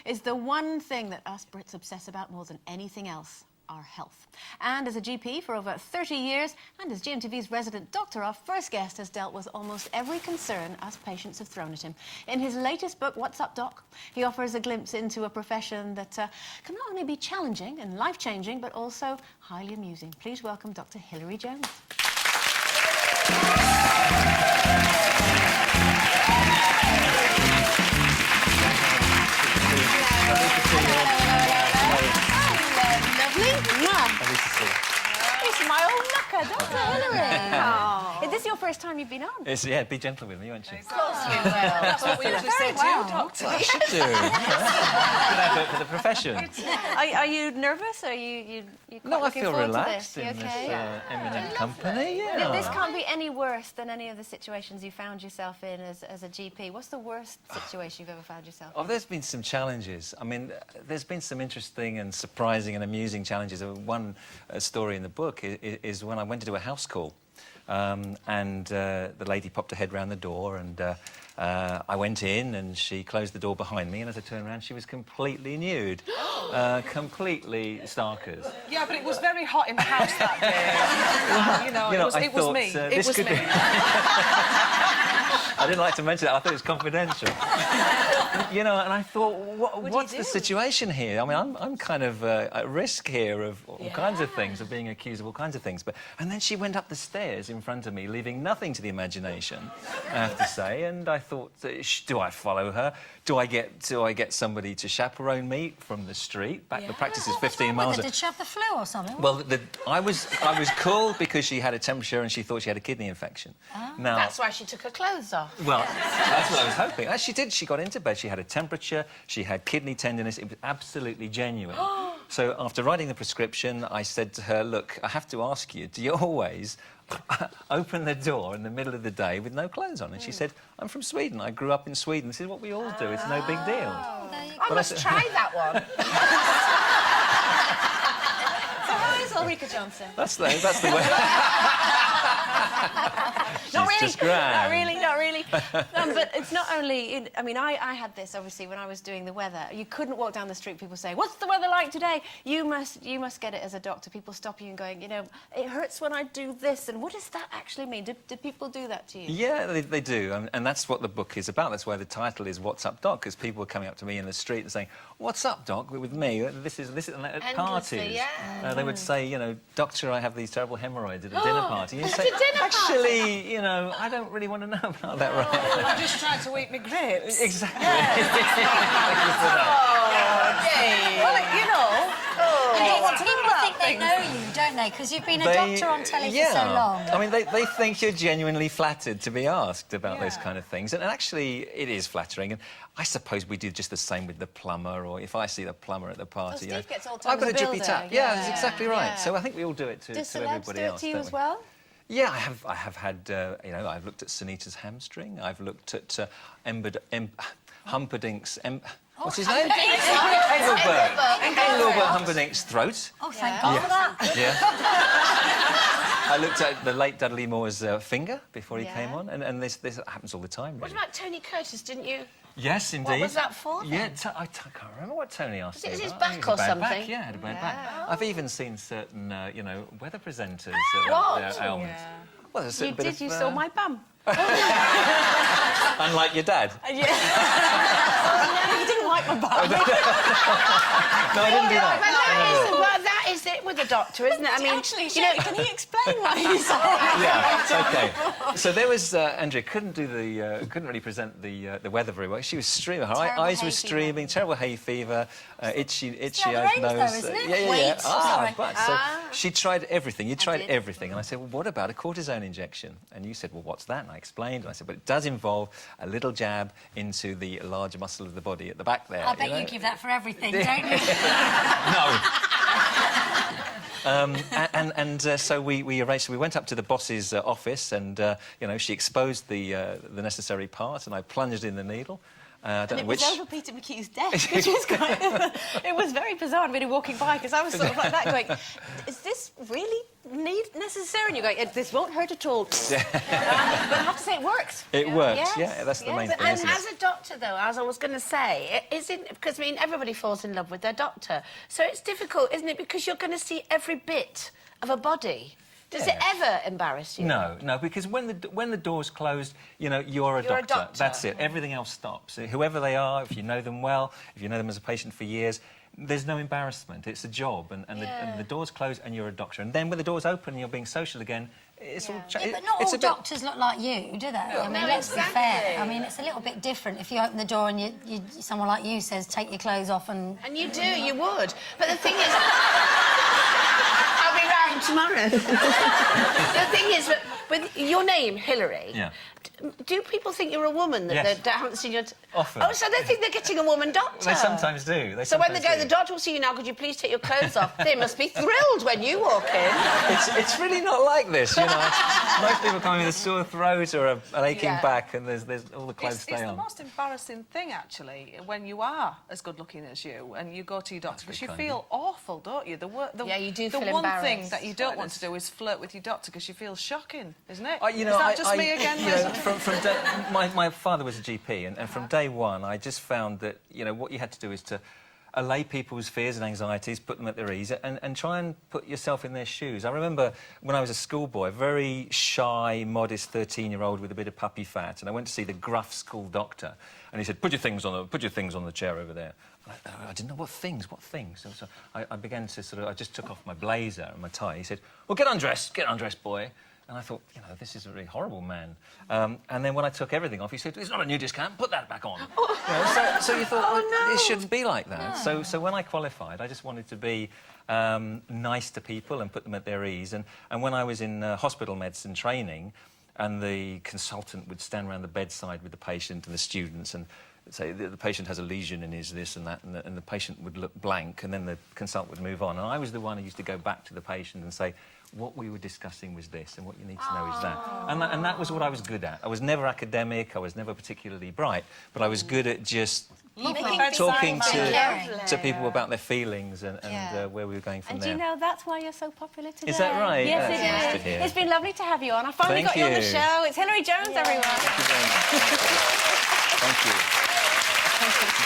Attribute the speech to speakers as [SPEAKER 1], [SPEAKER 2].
[SPEAKER 1] is the one thing that us Brits obsess about more than anything else. Our health. And as a GP for over 30 years, and as GMTV's resident doctor, our first guest has dealt with almost every concern us patients have thrown at him. In his latest book, What's Up, Doc?, he offers a glimpse into a profession that can not only be challenging and life-changing, but also highly amusing. Please welcome Dr. Hilary Jones. It's my old knacker, Dr. Hilary. Oh. Is this your first time you've been on?
[SPEAKER 2] It's, yeah, be gentle with me, won't you?
[SPEAKER 1] Of course we will. That's what we usually say to you, Doctor.
[SPEAKER 2] I should do. Good advert for the profession.
[SPEAKER 1] Are you nervous? Are you quite
[SPEAKER 2] No, I
[SPEAKER 1] looking
[SPEAKER 2] feel
[SPEAKER 1] forward
[SPEAKER 2] relaxed
[SPEAKER 1] to this?
[SPEAKER 2] in
[SPEAKER 1] okay?
[SPEAKER 2] this eminent company. Yeah.
[SPEAKER 1] This can't be any worse than any of the situations you found yourself in as a GP. What's the worst situation you've ever found yourself in?
[SPEAKER 2] Oh, there's been some challenges. I mean, there's been some interesting and surprising and amusing challenges. One story in the book is when I went to do a house call. The lady popped her head round the door and I went in and she closed the door behind me, and as I turned around she was completely nude. Completely starkers.
[SPEAKER 3] Yeah, but it was very hot in the house that day. It was me. It was me.
[SPEAKER 2] I didn't like to mention that. I thought it was confidential. And I thought, what's the situation here? I mean, I'm kind of at risk here of all kinds of things, of being accused of all kinds of things. And then she went up the stairs in front of me, leaving nothing to the imagination, I have to say. And I thought, do I follow her? Do I get somebody to chaperone me from the street? The practice is 15 miles.
[SPEAKER 4] Did she have the flu or something?
[SPEAKER 2] Well, I was called because she had a temperature and she thought she had a kidney infection.
[SPEAKER 4] Oh.
[SPEAKER 2] Now,
[SPEAKER 3] That's why she took her clothes off.
[SPEAKER 2] well, that's what I was hoping. She did. She got into bed. She had a temperature. She had kidney tenderness. It was absolutely genuine. So after writing the prescription, I said to her, look, I have to ask you, do you always open the door in the middle of the day with no clothes on? And she said, I'm from Sweden. I grew up in Sweden. This is what we all do. It's no big deal.
[SPEAKER 3] I must try that one.
[SPEAKER 1] So how is Ulrika Johnson?
[SPEAKER 2] That's the way.
[SPEAKER 1] Not really,
[SPEAKER 2] just grand.
[SPEAKER 1] not really. But it's not only... I mean, I had this, obviously, when I was doing the weather. You couldn't walk down the street, people say, what's the weather like today? You must get it as a doctor. People stop you and going, it hurts when I do this. And what does that actually mean? Do people do that to you?
[SPEAKER 2] Yeah, they do. And that's what the book is about. That's why the title is What's Up, Doc? Because people were coming up to me in the street and saying, what's up, Doc, with me? This is and at parties.
[SPEAKER 3] Yeah.
[SPEAKER 2] They would say, Doctor, I have these terrible hemorrhoids at a dinner party. And you say,
[SPEAKER 3] a dinner party?
[SPEAKER 2] actually, I don't really want to know about that right now.
[SPEAKER 3] I'm just trying to eat my grapes.
[SPEAKER 2] Exactly.
[SPEAKER 4] People think they know you, don't they? Because you've been a doctor on telly for so long.
[SPEAKER 2] I mean, they think you're genuinely flattered to be asked about those kind of things. And actually, it is flattering. And I suppose we do just the same with the plumber, or if I see the plumber at the party,
[SPEAKER 1] Steve gets all the time
[SPEAKER 2] I've got a
[SPEAKER 1] with the
[SPEAKER 2] drippy
[SPEAKER 1] builder.
[SPEAKER 2] tap. Yeah, that's exactly right.
[SPEAKER 1] Yeah.
[SPEAKER 2] So I think we all do it to
[SPEAKER 1] celebs
[SPEAKER 2] everybody
[SPEAKER 1] do it
[SPEAKER 2] else,
[SPEAKER 1] to you
[SPEAKER 2] don't
[SPEAKER 1] as
[SPEAKER 2] we?
[SPEAKER 1] well?
[SPEAKER 2] Yeah, I have had, I've looked at Sunita's hamstring. I've looked at Humperdinck's... what's his name? Engelbert Humperdinck's throat.
[SPEAKER 4] Oh, thank God for that.
[SPEAKER 2] Yeah. I looked at the late Dudley Moore's finger before he came on, and this happens all the time, really.
[SPEAKER 3] What about Tony Curtis? Didn't you?
[SPEAKER 2] Yes, indeed.
[SPEAKER 3] What was that for, then?
[SPEAKER 2] Yeah, I can't remember what Tony asked me
[SPEAKER 3] Was it his
[SPEAKER 2] about.
[SPEAKER 3] back
[SPEAKER 2] I think it was
[SPEAKER 3] or
[SPEAKER 2] a bad
[SPEAKER 3] something?
[SPEAKER 2] Back. Yeah, I had a bad back. I've even seen certain, weather presenters...
[SPEAKER 3] What?
[SPEAKER 2] ailments. Well, there's a
[SPEAKER 1] You
[SPEAKER 2] bit
[SPEAKER 1] did,
[SPEAKER 2] of,
[SPEAKER 1] you saw my bum.
[SPEAKER 2] Unlike your dad.
[SPEAKER 1] Yeah. He didn't like my bum.
[SPEAKER 2] No, I didn't do that.
[SPEAKER 3] Well, that is it with the doctor, isn't it? I mean,
[SPEAKER 1] Actually, can he explain why he saw it?
[SPEAKER 2] Yeah, okay. So there was Andrea couldn't really present the weather very well. She was streaming. Her eyes were streaming. Terrible hay fever, itchy
[SPEAKER 4] the
[SPEAKER 2] nose.
[SPEAKER 4] range, though, isn't it?
[SPEAKER 2] Yeah.
[SPEAKER 4] Wait, sorry.
[SPEAKER 2] But so she tried everything. You tried everything, and I said, well, what about a cortisone injection? And you said, well, what's that? And I explained, and I said, but it does involve a little jab into the larger muscle of the body at the back there.
[SPEAKER 4] I bet you give that for everything, don't you?
[SPEAKER 2] No. So we arranged. So we went up to the boss's office, and she exposed the necessary part, and I plunged in the needle. I don't know
[SPEAKER 1] which... was over Peter McHugh's desk, which was quite... it was very bizarre, really, walking by, because I was sort of like that, going, is this really necessary? And you're going, this won't hurt at all. But I have to say, it works.
[SPEAKER 2] It works, yeah, that's the main thing,
[SPEAKER 5] And
[SPEAKER 2] isn't it?
[SPEAKER 5] as a doctor, though, as I was going to say, because, I mean, everybody falls in love with their doctor. So it's difficult, isn't it? Because you're going to see every bit of a body. Does it ever embarrass you?
[SPEAKER 2] No, because when the door's closed, you know, you're a doctor. That's it. Everything else stops. Whoever they are, if you know them well, if you know them as a patient for years, there's no embarrassment. It's a job, and the door's closed, and you're a doctor. And then when the door's open and you're being social again, it's all...
[SPEAKER 4] but not all doctors look like you, do they? I mean, let's be fair. I mean, it's a little bit different if you open the door and someone like you says, take your clothes off and...
[SPEAKER 5] And you do, you would. But the thing is... I'll be round tomorrow. The thing is, with your name, Hilary...
[SPEAKER 2] Yeah.
[SPEAKER 5] Do people think you're a woman that they haven't seen you?
[SPEAKER 2] Often.
[SPEAKER 5] Oh, so they think they're getting a woman doctor.
[SPEAKER 2] They sometimes do.
[SPEAKER 5] So when they go, the doctor will see you now, could you please take your clothes off? They must be thrilled when you walk in.
[SPEAKER 2] It's really not like this, you know. Most people come in with a sore throat or an aching back, and there's all the clothes stay on.
[SPEAKER 3] It's the most embarrassing thing, actually, when you are as good-looking as you and you go to your doctor, because you feel awful, don't you?
[SPEAKER 5] Yeah, you do feel
[SPEAKER 3] The one thing
[SPEAKER 5] embarrassed.
[SPEAKER 3] that you don't want to do is flirt with your doctor because you feel shocking, isn't it?
[SPEAKER 2] You know,
[SPEAKER 3] is that just me again?
[SPEAKER 2] You know, my father was a GP, and from day one, I just found that, you know, what you had to do is to allay people's fears and anxieties, put them at their ease, and try and put yourself in their shoes. I remember when I was a schoolboy, a very shy, modest 13-year-old with a bit of puppy fat, and I went to see the gruff school doctor, and he said, put your things on the chair over there. I didn't know what things. So I began to sort of... I just took off my blazer and my tie. He said, well, get undressed, boy. And I thought, you know, this is a really horrible man. And then when I took everything off, he said, it's not a new discount, put that back on. You know, so you thought, it shouldn't be like that. No. So when I qualified, I just wanted to be nice to people and put them at their ease. And when I was in hospital medicine training, and the consultant would stand around the bedside with the patient and the students and say the patient has a lesion in his this and that, and the patient would look blank, and then the consultant would move on. And I was the one who used to go back to the patient and say, what we were discussing was this, and what you need to know is that. And that was what I was good at. I was never academic, I was never particularly bright, but I was good at just talking to people about their feelings and where we were going from there.
[SPEAKER 1] And do you know, that's why you're so popular today.
[SPEAKER 2] Is that right?
[SPEAKER 1] Yes,
[SPEAKER 2] Nice
[SPEAKER 1] it
[SPEAKER 2] to hear.
[SPEAKER 1] is. It's been lovely to have you on. I finally
[SPEAKER 2] Thank
[SPEAKER 1] got you on the
[SPEAKER 2] you.
[SPEAKER 1] show. It's Hilary Jones, everyone.
[SPEAKER 2] Thank you very much. Thank you. Thank you.